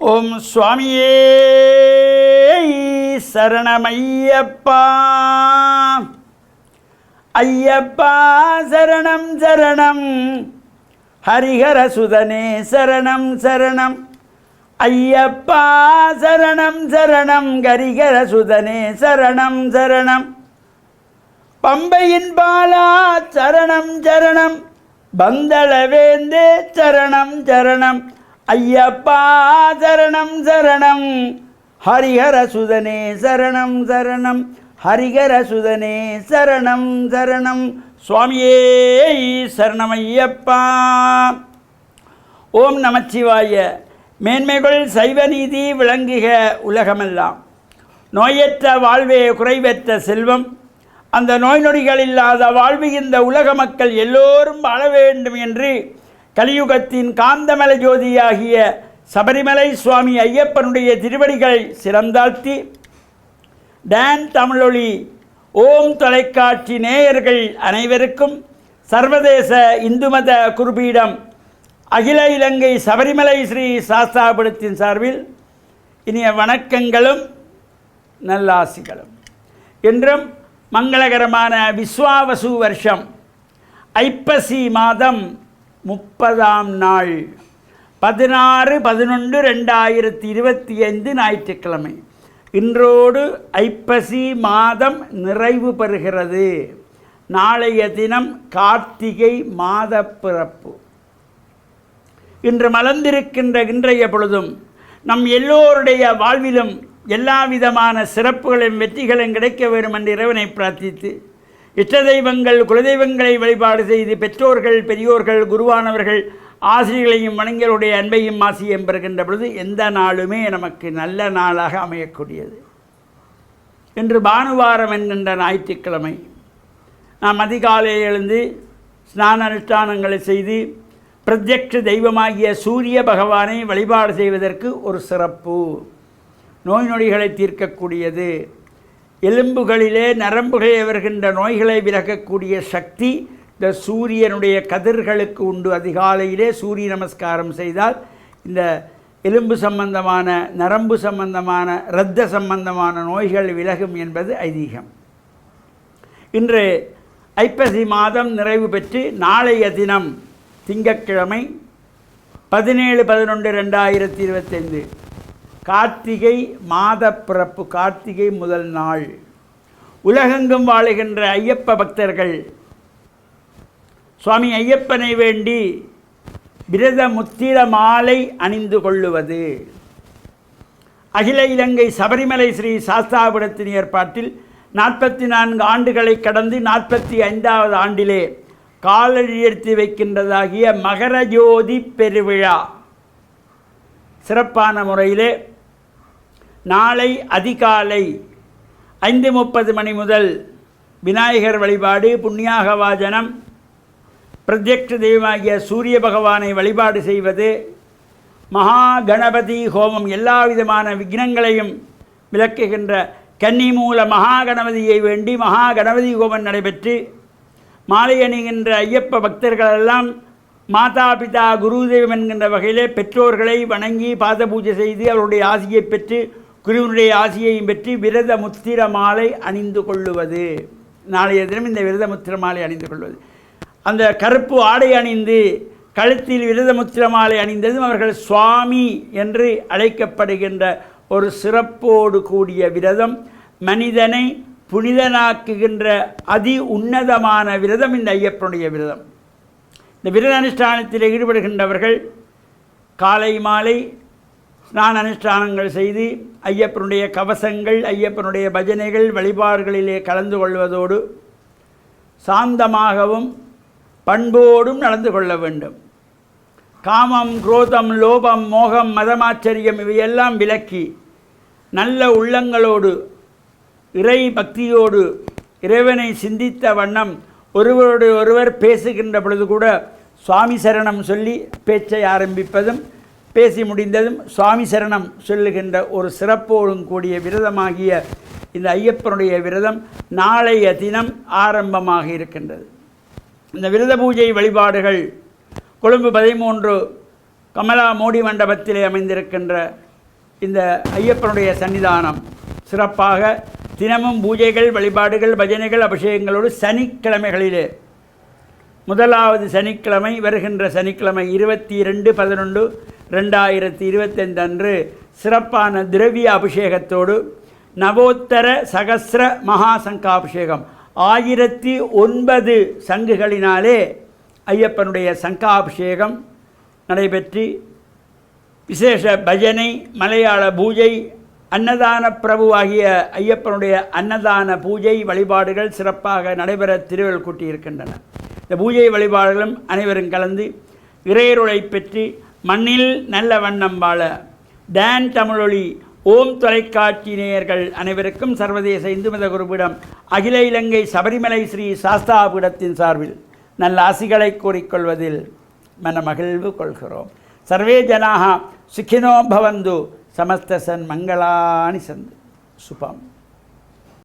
ஓம் சுவாமியே சரணமையப்பா. ஐயப்பா சரணம் சரணம், ஹரிஹர சுதனே சரணம் சரணம். ஐயப்பா சரணம் சரணம், ஹரிஹர சுதனே சரணம் சரணம். பம்பையின் பாலா சரணம் சரணம், பந்தளவேந்தே சரணம் சரணம். ஐயப்பா சரணம் சரணம், ஹரிஹர சுதனே சரணம் சரணம். ஹரிஹர சுதனே சரணம் சரணம். சுவாமியே சரணமையப்பா. ஓம் நமச்சிவாய. மேன்மைகள் சைவநீதி விளங்குக உலகமெல்லாம். நோயற்ற வாழ்வே குறைவற்ற செல்வம். அந்த நோய் நொடிகள் இல்லாத வாழ்வு இந்த உலக மக்கள் எல்லோரும் வாழ வேண்டும் என்று கலியுகத்தின் காந்தமலை ஜோதியாகிய சபரிமலை சுவாமி ஐயப்பனுடைய திருவடிகளை சிறந்தாழ்த்தி டான் தமிழொலி ஓம் தொலைக்காட்சி நேயர்கள் அனைவருக்கும் சர்வதேச இந்து மத குருபீடம் அகில இலங்கை சபரிமலை ஸ்ரீ சாஸ்தாபுரத்தின் சார்பில் இனிய வணக்கங்களும் நல்லாசிகளும். இன்றும் மங்களகரமான விஸ்வாவசு வருஷம் ஐப்பசி மாதம் 30ஆம் நாள் 16/11/2025 ஞாயிற்றுக்கிழமை. இன்றோடு ஐப்பசி மாதம் நிறைவு பெறுகிறது. நாளைய தினம் கார்த்திகை மாத பிறப்பு. இன்று மலர்ந்திருக்கின்ற இன்றைய பொழுதும் நம் எல்லோருடைய வாழ்விலும் எல்லா விதமான சிறப்புகளும் வெற்றிகளும் கிடைக்க வேண்டும் என்று இறைவனை பிரார்த்தித்து இஷ்ட தெய்வங்கள் குலதெய்வங்களை வழிபாடு செய்து பெற்றோர்கள் பெரியோர்கள் குருவானவர்கள் ஆசிரியர்களையும் வணங்கியவருடைய அன்பையும் ஆசியும் பெறுகின்ற பொழுது எந்த நாளுமே நமக்கு நல்ல நாளாக அமையக்கூடியது. இன்று பானுவாரம் என்கின்ற ஞாயிற்றுக்கிழமை. நாம் அதிகாலையில் எழுந்து ஸ்நான அனுஷ்டானங்களை செய்து பிரத்யக்ஷ தெய்வமாகிய சூரிய பகவானை வழிபாடு செய்வதற்கு ஒரு சிறப்பு. நோய் நொடிகளை தீர்க்கக்கூடியது. எலும்புகளிலே நரம்புகளை வருகின்ற நோய்களை விலகக்கூடிய சக்தி இந்த சூரியனுடைய கதிர்களுக்கு உண்டு. அதிகாலையிலே சூரிய நமஸ்காரம் செய்தால் இந்த எலும்பு சம்பந்தமான நரம்பு சம்பந்தமான இரத்த சம்பந்தமான நோய்கள் விலகும் என்பது ஐதீகம். இன்று ஐப்பசி மாதம் நிறைவு பெற்று நாளைய தினம் திங்கட்கிழமை 17/11/2025 கார்த்திகை மாத பிறப்பு. கார்த்திகை முதல் நாள். உலகெங்கும் வாழுகின்ற ஐயப்ப பக்தர்கள் சுவாமி ஐயப்பனை வேண்டி விரத முத்திர மாலை அணிந்து கொள்ளுவது அகில இலங்கை சபரிமலை ஸ்ரீ சாஸ்தாபுரத்தின் ஏற்பாட்டில் 44 ஆண்டுகளை கடந்து 45வது ஆண்டிலே காலடி எடுத்து வைக்கின்றதாகிய மகர ஜோதி பெருவிழா சிறப்பான முறையிலே நாளை அதிகாலை 5:30 மணி முதல் விநாயகர் வழிபாடு, புண்ணியாக வாஜனம், பிரத்யக்ஷ தெய்வமாகிய சூரிய பகவானை வழிபாடு செய்வது, மகா கணபதி ஹோமம், எல்லா விதமான விக்னங்களையும் விளக்குகின்ற கன்னிமூல மகா கணபதியை வேண்டி மகா கணபதி ஹோமம் நடைபெற்று மாலை அணிகின்ற ஐயப்ப பக்தர்களெல்லாம் மாதா பிதா குரு தெய்வம் என்கின்ற வகையிலே பெற்றோர்களை வணங்கி பாத பூஜை செய்து அவருடைய ஆசியை பெற்று குருவினுடைய ஆசியையும் பெற்று விரத முத்திர மாலை அணிந்து கொள்ளுவது. நாளைய தினம் இந்த விரத முத்திர மாலை அணிந்து கொள்வது. அந்த கருப்பு ஆடை அணிந்து கழுத்தில் விரத முத்திர மாலை அணிந்ததும் அவர்கள் சுவாமி என்று அழைக்கப்படுகின்ற ஒரு சிறப்போடு கூடிய விரதம். மனிதனை புனிதனாக்குகின்ற அதி உன்னதமான விரதம் இந்த ஐயப்பனுடைய விரதம். இந்த விரத அனுஷ்டானத்தில் ஈடுபடுகின்றவர்கள் காலை மாலை ஸ்நான அனுஷ்டானங்கள் செய்து ஐயப்பனுடைய கவசங்கள், ஐயப்பனுடைய பஜனைகள், வழிபாடுகளிலே கலந்து கொள்வதோடு சாந்தமாகவும் பண்போடும் நடந்து கொள்ள வேண்டும். காமம், குரோதம், லோபம், மோகம், மதமாச்சரியம் இவையெல்லாம் விலக்கி நல்ல உள்ளங்களோடு இறை பக்தியோடு இறைவனை சிந்தித்த வண்ணம் ஒருவரோடு ஒருவர் பேசுகின்ற பொழுது கூட சுவாமி சரணம் சொல்லி பேச்சை ஆரம்பிப்பதும் பேசி முடிந்ததும் சுவாமி சரணம் சொல்லுகின்ற ஒரு சிறப்போடும் கூடிய விரதமாகிய இந்த ஐயப்பனுடைய விரதம் நாளைய தினம் ஆரம்பமாக இருக்கின்றது. இந்த விரத பூஜை வழிபாடுகள் கொழும்பு 13 கமலா மோடி மண்டபத்திலே அமைந்திருக்கின்ற இந்த ஐயப்பனுடைய சன்னிதானம் சிறப்பாக தினமும் பூஜைகள், வழிபாடுகள், பஜனைகள், அபிஷேகங்களோடு சனிக்கிழமைகளிலே முதலாவது சனிக்கிழமை வருகின்ற சனிக்கிழமை 22/11/2025 அன்று சிறப்பான திரவிய அபிஷேகத்தோடு நவோத்தர சகஸ்ர மகா சங்காபிஷேகம் 1009 சங்குகளினாலே ஐயப்பனுடைய சங்காபிஷேகம் நடைபெற்று விசேஷ பஜனை, மலையாள பூஜை, அன்னதான பிரபு ஆகிய ஐயப்பனுடைய அன்னதான பூஜை வழிபாடுகள் சிறப்பாக நடைபெற திருவள்ளுவர் கூட்டியிருக்கின்றன. இந்த பூஜை வழிபாடுகளும் அனைவரும் கலந்து இறையருளை பெற்று மண்ணில் நல்ல வண்ணம் வாழ டான் தமிழொலி ஓம் தொலைக்காட்சி நேயர்கள் அனைவருக்கும் சர்வதேச இந்து மத குருபீடம் அகில இலங்கை சபரிமலை ஸ்ரீ சாஸ்தாபீடத்தின் சார்பில் நல்ல ஆசிகளை கூறிக்கொள்வதில் மனமகிழ்வு கொள்கிறோம். சர்வே ஜனாக சுகினோ பவந்து சமஸ்த சன் மங்களானி சந்து சுபம்.